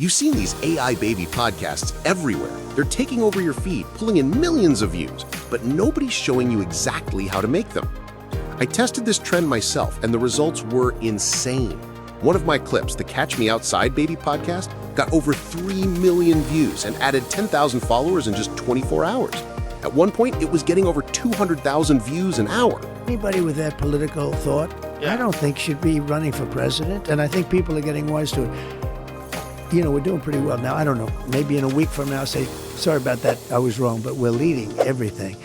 You've seen these AI baby podcasts everywhere. They're taking over your feed, pulling in millions of views, but nobody's showing you exactly how to make them. I tested this trend myself, and the results were insane. One of my clips, the Catch Me Outside Baby podcast, got over 3 million views and added 10,000 followers in just 24 hours. At one point, it was getting over 200,000 views an hour. Anybody with that political thought, I don't think should be running for president, and I think people are getting wise to it. You know, we're doing pretty well now. I don't know, maybe in a week from now, say, sorry about that, I was wrong, but we're leading everything.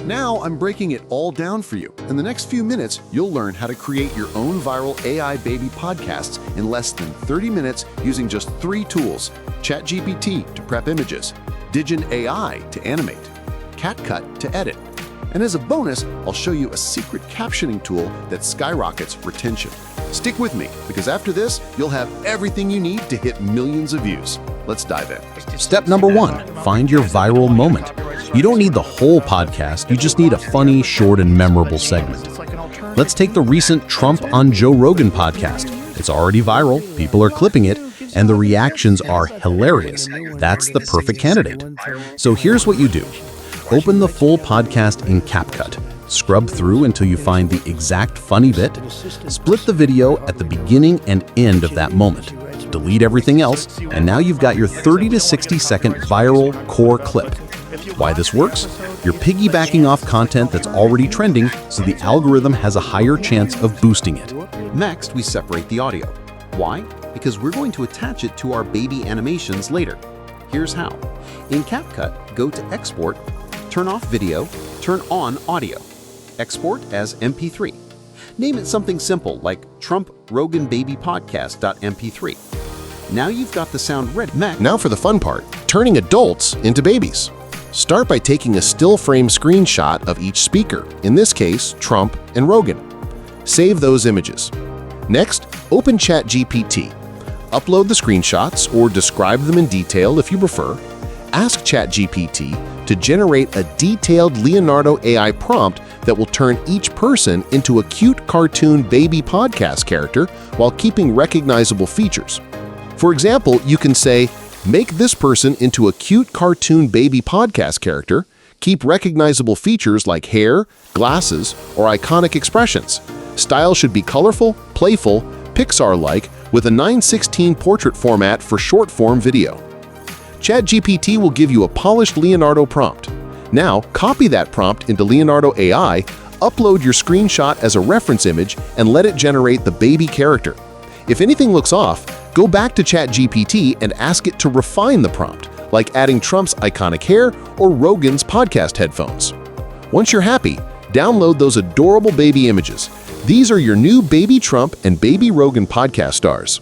Now I'm breaking it all down for you. In the next few minutes, you'll learn how to create your own viral AI baby podcasts in less than 30 minutes using just 3 tools: ChatGPT to prep images, Digen AI to animate, CapCut to edit. And as a bonus, I'll show you a secret captioning tool that skyrockets retention. Stick with me, because after this, you'll have everything you need to hit millions of views. Let's dive in. Step number 1, find your viral moment. You don't need the whole podcast, you just need a funny, short, and memorable segment. Let's take the recent Trump on Joe Rogan podcast. It's already viral, people are clipping it, and the reactions are hilarious. That's the perfect candidate. So here's what you do. Open the full podcast in CapCut. Scrub through until you find the exact funny bit. Split the video at the beginning and end of that moment. Delete everything else, and now you've got your 30 to 60 second viral core clip. Why this works? You're piggybacking off content that's already trending, so the algorithm has a higher chance of boosting it. Next, we separate the audio. Why? Because we're going to attach it to our baby animations later. Here's how. In CapCut, go to Export, turn off video, turn on audio. Export as MP3. Name it something simple like Trump Rogan Baby Podcast.mp3. Now you've got the sound ready. Now for the fun part, turning adults into babies. Start by taking a still frame screenshot of each speaker, in this case, Trump and Rogan. Save those images. Next, open ChatGPT. Upload the screenshots or describe them in detail if you prefer. Ask ChatGPT to generate a detailed Leonardo AI prompt that will turn each person into a cute cartoon baby podcast character while keeping recognizable features. For example, you can say, make this person into a cute cartoon baby podcast character, keep recognizable features like hair, glasses, or iconic expressions. Style should be colorful, playful, Pixar-like, with a 9:16 portrait format for short-form video. ChatGPT will give you a polished Leonardo prompt. Now, copy that prompt into Leonardo AI, upload your screenshot as a reference image, and let it generate the baby character. If anything looks off, go back to ChatGPT and ask it to refine the prompt, like adding Trump's iconic hair or Rogan's podcast headphones. Once you're happy, download those adorable baby images. These are your new Baby Trump and Baby Rogan podcast stars.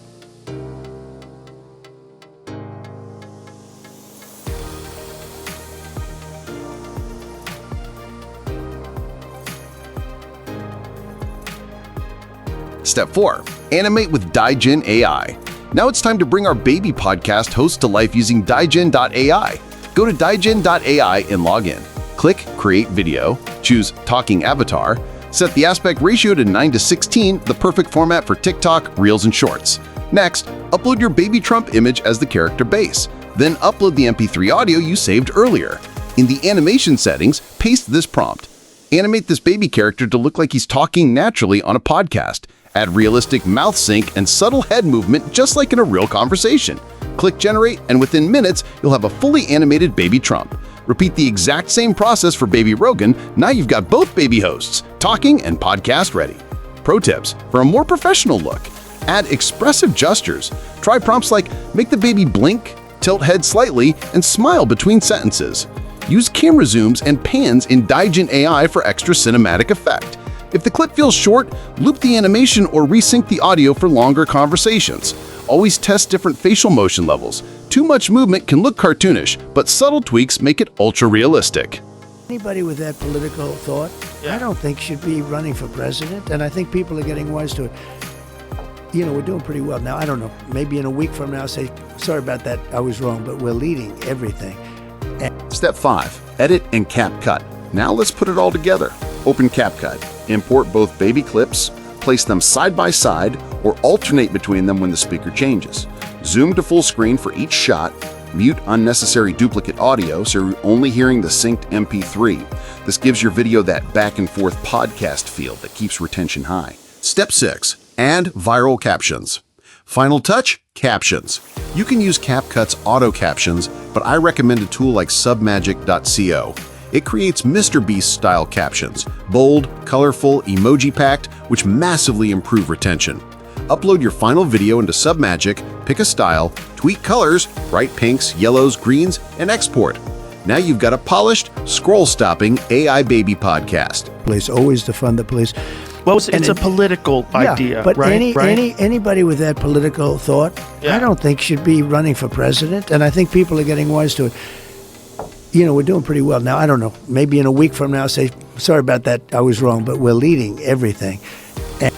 Step 4. Animate with Digen AI. Now it's time to bring our baby podcast host to life using Digen.ai. Go to Digen.ai and log in. Click Create Video, choose Talking Avatar, set the aspect ratio to 9:16, the perfect format for TikTok, Reels, and Shorts. Next, upload your baby Trump image as the character base. Then upload the MP3 audio you saved earlier. In the animation settings, paste this prompt. Animate this baby character to look like he's talking naturally on a podcast. Add realistic mouth sync and subtle head movement just like in a real conversation. Click Generate, and within minutes, you'll have a fully animated baby Trump. Repeat the exact same process for baby Rogan. Now you've got both baby hosts, talking and podcast ready. Pro tips for a more professional look. Add expressive gestures. Try prompts like make the baby blink, tilt head slightly, and smile between sentences. Use camera zooms and pans in Digen AI for extra cinematic effect. If the clip feels short, loop the animation or resync the audio for longer conversations. Always test different facial motion levels. Too much movement can look cartoonish, but subtle tweaks make it ultra-realistic. Anybody with that political thought, I don't think should be running for president, and I think people are getting wise to it. You know, we're doing pretty well now. I don't know, maybe in a week from now, say, sorry about that, I was wrong, but we're leading everything. Step 5. Edit and CapCut. Now let's put it all together. Open CapCut. Import both baby clips, place them side by side, or alternate between them when the speaker changes. Zoom to full screen for each shot, mute unnecessary duplicate audio so you're only hearing the synced MP3. This gives your video that back and forth podcast feel that keeps retention high. Step 6. Add viral captions. Final touch, captions. You can use CapCut's auto captions, but I recommend a tool like submagic.co. It creates MrBeast style captions, bold, colorful, emoji-packed, which massively improve retention. Upload your final video into Submagic, pick a style, tweak colors, bright pinks, yellows, greens, and export. Now you've got a polished, scroll-stopping AI baby podcast. Police always defund the police. Well, it's a political idea, but right? Anybody with that political thought, I don't think should be running for president. And I think people are getting wise to it. You know, we're doing pretty well now. I don't know. Maybe in a week from now, say, sorry about that, I was wrong, but we're leading everything.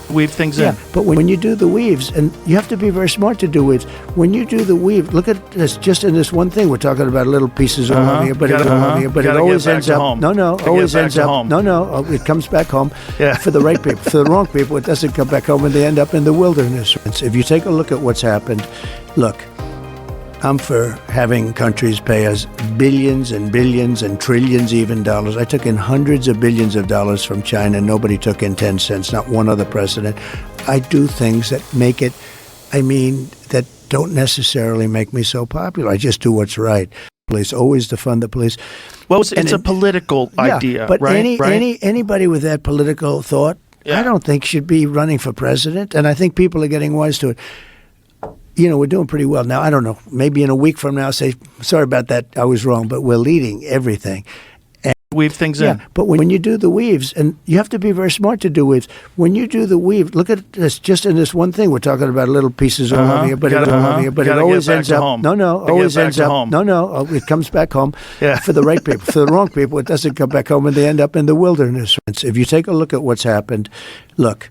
Weave things in. But when you do the weaves, and you have to be very smart to do weaves. When you do the weave, look at this. Just in this one thing, we're talking about little pieces all over here, but it always ends up. Home. Always ends up. Home. It comes back home. For the right people. For the wrong people, it doesn't come back home, and they end up in the wilderness. If you take a look at what's happened, look. I'm for having countries pay us billions and billions and trillions even dollars. I took in hundreds of billions of dollars from China. Nobody took in 10 cents, not one other president. I do things that make it, that don't necessarily make me so popular. I just do what's right. Police always defund the police. Well, it's a political idea, but right? Anybody with that political thought, I don't think should be running for president. And I think people are getting wise to it. You know, we're doing pretty well now. I don't know. Maybe in a week from now, say, sorry about that, I was wrong, but we're leading everything. Weave things in. But when you do the weaves, and you have to be very smart to do weaves. When you do the weave, look at this. Just in this one thing, we're talking about little pieces all over here, but it always ends up. Home. Always ends up. Home. It comes back home. For the right people. For the wrong people, it doesn't come back home, and they end up in the wilderness. If you take a look at what's happened, look.